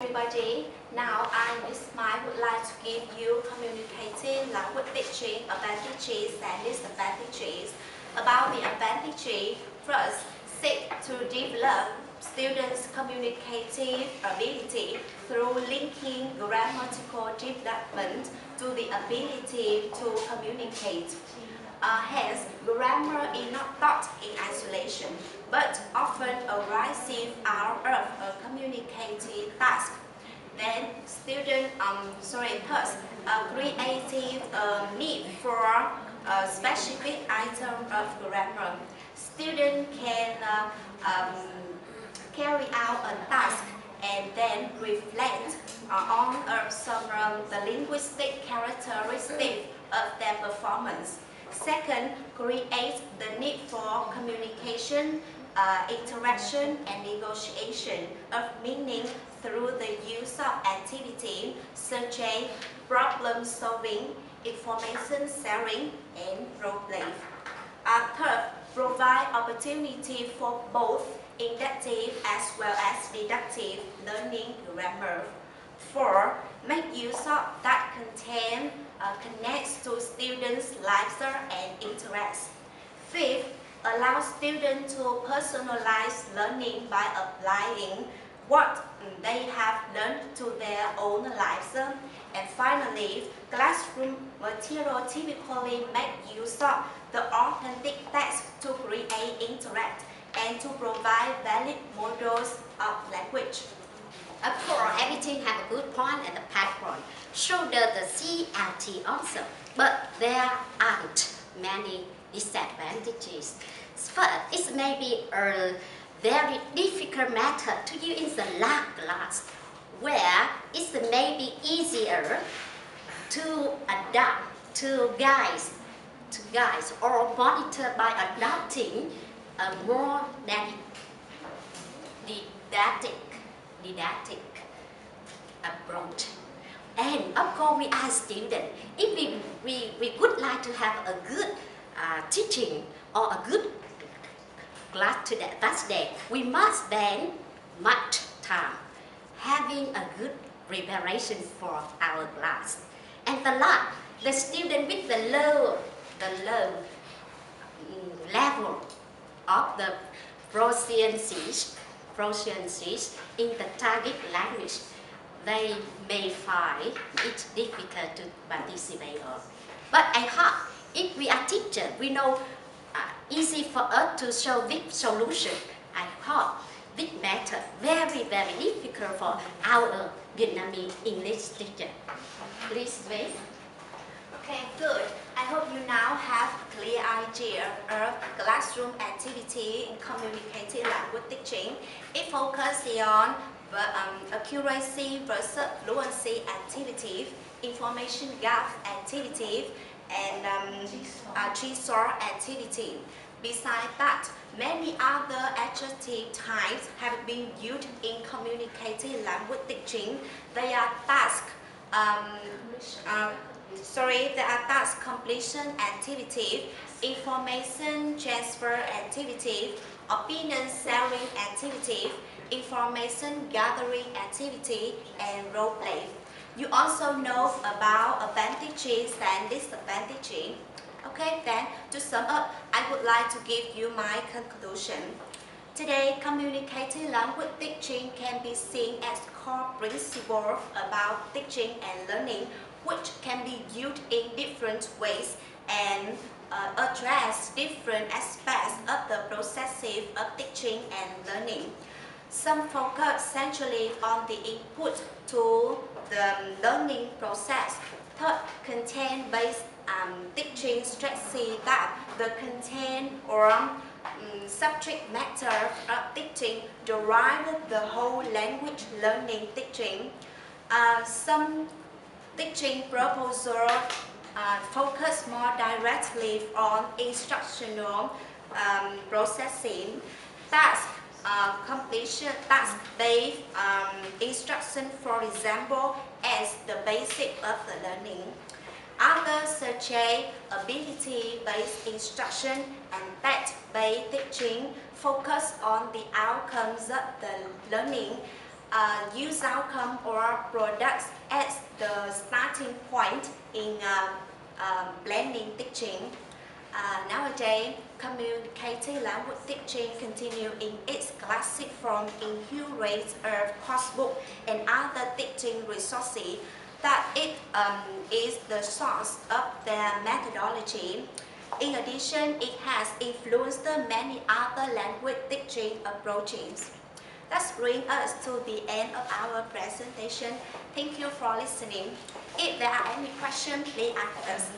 Everybody, now I, Miss Mai, would like to give you communicating language teaching advantages and disadvantages. About the advantages, first, seek to develop students' communicative ability through linking grammatical development to the ability to communicate. Hence, grammar is not taught in isolation, but often arises out of a communicative task. Then, students, thus, creative need for a specific item of grammar. Students can carry out a task and then reflect on some the linguistic characteristics of their performance. Second, create the need for communication, interaction, and negotiation of meaning through the use of activities such as problem solving, information sharing, and role play. Third, provide opportunity for both inductive as well as deductive learning grammar. Four, make use of that content connects to students' lifestyle and interests. Fifth, allow students to personalize learning by applying what they have learned to their own lifestyle. And finally, classroom material typically make use of the authentic text to create interact and to provide valid models of language. Of course, everything have a good point and a bad point. Shoulder the CLT also, but there aren't many disadvantages. First, it may be a very difficult method to use in the lab class, where it may be easier to adapt to guys or monitor by adopting a more didactic approach. And of course, we as students, if we would like to have a good teaching or a good class today, that day, we must spend much time having a good preparation for our class. And the last, the student with the low level of the proficiencies in the target language, they may find it difficult to participate on. But I hope if we are teachers, we know easy for us to show this solution. I hope this method very difficult for our Vietnamese English teacher. Please wait. Okay, good. I hope you now have a clear idea of classroom activity in communicating language teaching. It focuses on accuracy versus fluency activities, information gap activities, and jigsaw activity. Besides that, many other adjective types have been used in communicating language teaching. They are task completion activities, information transfer activities, opinion sharing activities, information gathering activity, and role play. You also know about advantages and disadvantages. Okay, then to sum up, I would like to give you my conclusion. Today, communicating language teaching can be seen as core principle about teaching and learning, which can be used in different ways and address different aspects of the processes of teaching and learning. Some focus centrally on the input to the learning process. Third, content-based teaching strategy that the content or subject matter of teaching derive the whole language learning teaching. Some teaching proposals focus more directly on instructional processing, task completion, task-based instruction, for example, as the basic of the learning. Others such as ability-based instruction and text-based teaching focus on the outcomes of the learning use outcome or products as the starting point in blending teaching. Nowadays, communicative language teaching continues in its classic form in huge rates of coursebook and other teaching resources that it is the source of their methodology. In addition, it has influenced many other language teaching approaches. That brings us to the end of our presentation. Thank you for listening. If there are any questions, please ask us.